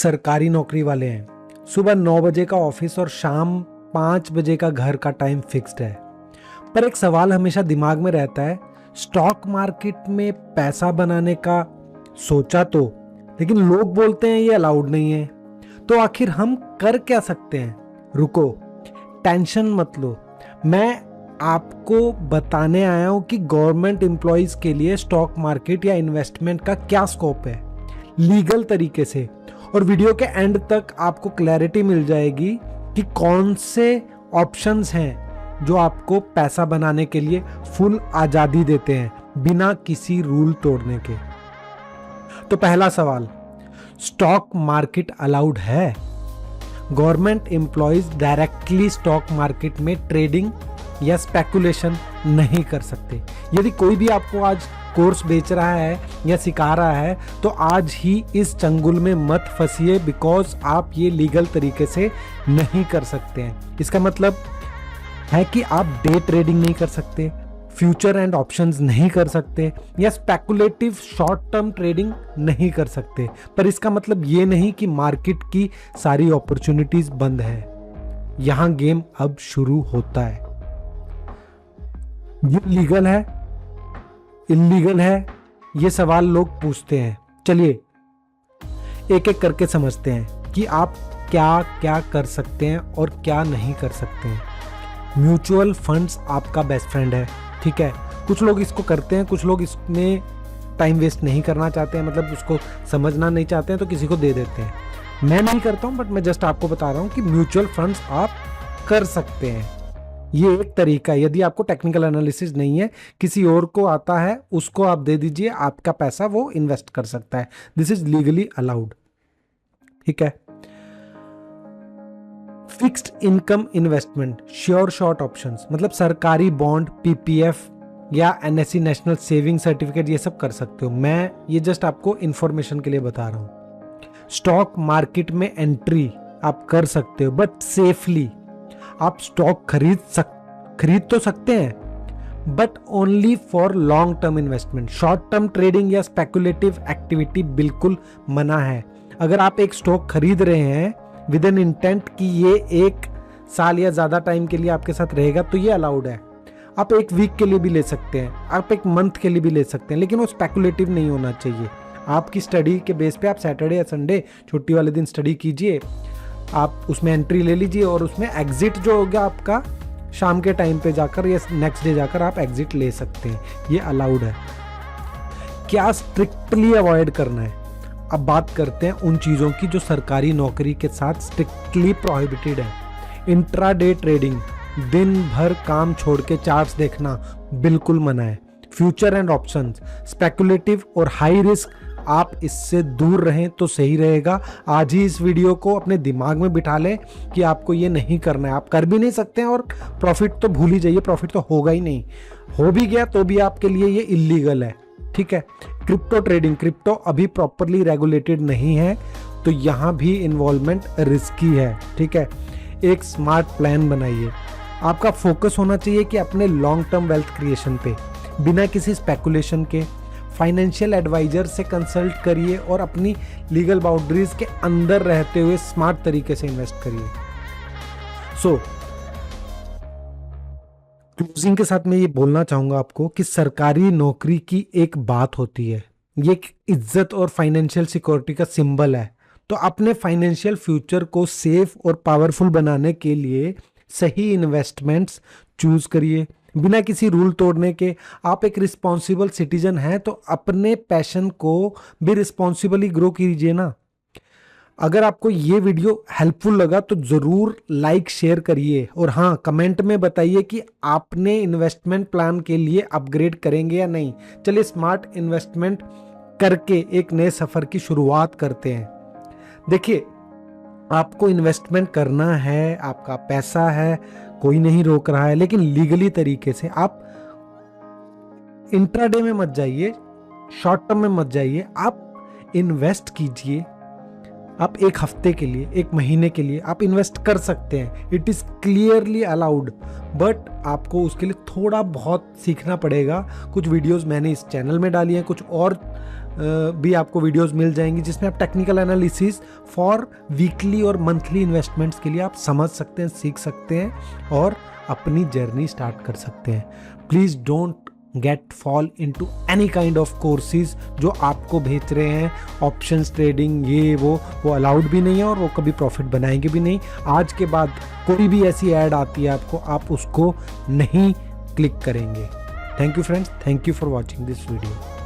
सरकारी नौकरी वाले हैं, सुबह 9 बजे का ऑफिस और शाम 5 बजे का घर का टाइम फिक्स्ड है। पर एक सवाल हमेशा दिमाग में रहता है, स्टॉक मार्केट में पैसा बनाने का सोचा तो, लेकिन लोग बोलते हैं ये अलाउड नहीं है। तो आखिर हम कर क्या सकते हैं? रुको, टेंशन मत लो, मैं आपको बताने आया हूं कि गवर्नमेंट एम्प्लॉइज के लिए स्टॉक मार्केट या इन्वेस्टमेंट का क्या स्कोप है लीगल तरीके से। और वीडियो के एंड तक आपको क्लैरिटी मिल जाएगी कि कौन से ऑप्शंस हैं जो आपको पैसा बनाने के लिए फुल आजादी देते हैं बिना किसी रूल तोड़ने के। तो पहला सवाल, स्टॉक मार्केट अलाउड है? Government employees directly stock market में ट्रेडिंग या स्पेकुलेशन नहीं कर सकते। यदि कोई भी आपको आज कोर्स बेच रहा है या सिखा रहा है तो आज ही इस चंगुल में मत फंसिए, बिकॉज आप ये लीगल तरीके से नहीं कर सकते हैं। इसका मतलब है कि आप डे ट्रेडिंग नहीं कर सकते, फ्यूचर एंड ऑप्शंस नहीं कर सकते या स्पेकुलेटिव शॉर्ट टर्म ट्रेडिंग नहीं कर सकते। पर इसका मतलब ये नहीं कि मार्केट की सारी अपॉर्चुनिटीज बंद है। यहां गेम अब शुरू होता है। ये लीगल है, इल्लीगल है, ये सवाल लोग पूछते हैं। चलिए एक एक करके समझते हैं कि आप क्या क्या कर सकते हैं और क्या नहीं कर सकते हैं। म्यूचुअल फंड्स आपका बेस्ट फ्रेंड है, ठीक है। कुछ लोग इसको करते हैं, कुछ लोग इसमें टाइम वेस्ट नहीं करना चाहते हैं, मतलब उसको समझना नहीं चाहते हैं तो किसी को दे देते हैं। मैं नहीं करता हूं, बट मैं जस्ट आपको बता रहा हूं कि म्यूचुअल फंड्स आप कर सकते हैं। ये एक तरीका है। यदि आपको टेक्निकल एनालिसिस नहीं है, किसी और को आता है, उसको आप दे दीजिए, आपका पैसा वो इन्वेस्ट कर सकता है। दिस इज लीगली अलाउड, ठीक है। Fixed income investment, sure short options, मतलब सरकारी बॉन्ड, पीपीएफ या एनएससी नेशनल सेविंग सर्टिफिकेट, ये सब कर सकते हो। मैं ये जस्ट आपको इंफॉर्मेशन के लिए बता रहा हूं। स्टॉक मार्केट में एंट्री आप कर सकते हो, बट सेफली। आप स्टॉक खरीद तो सकते हैं, but only for long term investment. Short term trading या स्पेकुलेटिव एक्टिविटी बिल्कुल मना है। अगर आप एक स्टॉक खरीद रहे हैं विद एन इंटेंट कि ये 1 साल या ज्यादा टाइम के लिए आपके साथ रहेगा, तो ये अलाउड है। आप 1 वीक के लिए भी ले सकते हैं, आप 1 मंथ के लिए भी ले सकते हैं, लेकिन वो स्पेकुलेटिव नहीं होना चाहिए। आपकी स्टडी के बेस पे आप सैटरडे या संडे छुट्टी वाले दिन स्टडी कीजिए, आप उसमें एंट्री ले लीजिए और उसमें एग्जिट जो होगा आपका शाम के टाइम पे जाकर या नेक्स्ट डे जाकर आप एग्जिट ले सकते हैं। ये अलाउड है। क्या स्ट्रिक्टली अवॉइड करना है? अब बात करते हैं उन चीज़ों की जो सरकारी नौकरी के साथ स्ट्रिक्टली प्रोहिबिटेड है। इंट्राडे ट्रेडिंग, दिन भर काम छोड़ के चार्ट्स देखना बिल्कुल मना है। फ्यूचर एंड ऑप्शंस, स्पेकुलेटिव और हाई रिस्क, आप इससे दूर रहें तो सही रहेगा। आज ही इस वीडियो को अपने दिमाग में बिठा लें कि आपको ये नहीं करना है। आप कर भी नहीं सकते हैं और प्रॉफिट तो भूल ही जाइए, प्रॉफिट तो होगा ही नहीं। हो भी गया तो भी आपके लिए ये इल्लीगल है, ठीक है। क्रिप्टो ट्रेडिंग, क्रिप्टो अभी प्रॉपरली रेगुलेटेड नहीं है, तो यहाँ भी इन्वॉल्वमेंट रिस्की है, ठीक है। एक स्मार्ट प्लान बनाइए। आपका फोकस होना चाहिए कि अपने लॉन्ग टर्म वेल्थ क्रिएशन पे, बिना किसी स्पेकुलेशन के। फाइनेंशियल एडवाइजर से कंसल्ट करिए और अपनी लीगल बाउंड्रीज के अंदर रहते हुए स्मार्ट तरीके से इन्वेस्ट करिए। सो क्लोजिंग के साथ मैं ये बोलना चाहूंगा आपको कि सरकारी नौकरी की एक बात होती है, ये एक इज्जत और फाइनेंशियल सिक्योरिटी का सिंबल है। तो अपने फाइनेंशियल फ्यूचर को सेफ और पावरफुल बनाने के लिए सही इन्वेस्टमेंट्स चूज करिए बिना किसी रूल तोड़ने के। आप एक रिस्पॉन्सिबल सिटीजन हैं तो अपने पैशन को भी रिस्पॉन्सिबली ग्रो कीजिए ना। अगर आपको ये वीडियो हेल्पफुल लगा तो जरूर लाइक शेयर करिए और हाँ, कमेंट में बताइए कि आपने इन्वेस्टमेंट प्लान के लिए अपग्रेड करेंगे या नहीं। चलिए स्मार्ट इन्वेस्टमेंट करके एक नए सफर की शुरुआत करते हैं। देखिए, आपको इन्वेस्टमेंट करना है, आपका पैसा है, कोई नहीं रोक रहा है, लेकिन लीगली तरीके से। आप इंट्राडे में मत जाइए, शॉर्ट टर्म में मत जाइए, आप इन्वेस्ट कीजिए। आप 1 हफ्ते के लिए, 1 महीने के लिए आप इन्वेस्ट कर सकते हैं। It is clearly allowed, but आपको उसके लिए थोड़ा बहुत सीखना पड़ेगा। कुछ वीडियोस मैंने इस चैनल में डाली हैं, कुछ और भी आपको वीडियोस मिल जाएंगी जिसमें आप टेक्निकल एनालिसिस फॉर वीकली और मंथली इन्वेस्टमेंट्स के लिए आप समझ सकते हैं, सीख सकते हैं और अपनी जर्नी स्टार्ट कर सकते हैं। Please don't get fall into any kind of courses जो आपको भेज रहे हैं ऑप्शंस ट्रेडिंग ये वो अलाउड भी नहीं है और वो कभी प्रॉफिट बनाएंगे भी नहीं। आज के बाद कोई भी ऐसी ऐड आती है आपको, आप उसको नहीं क्लिक करेंगे। Thank you friends, thank you for watching this video.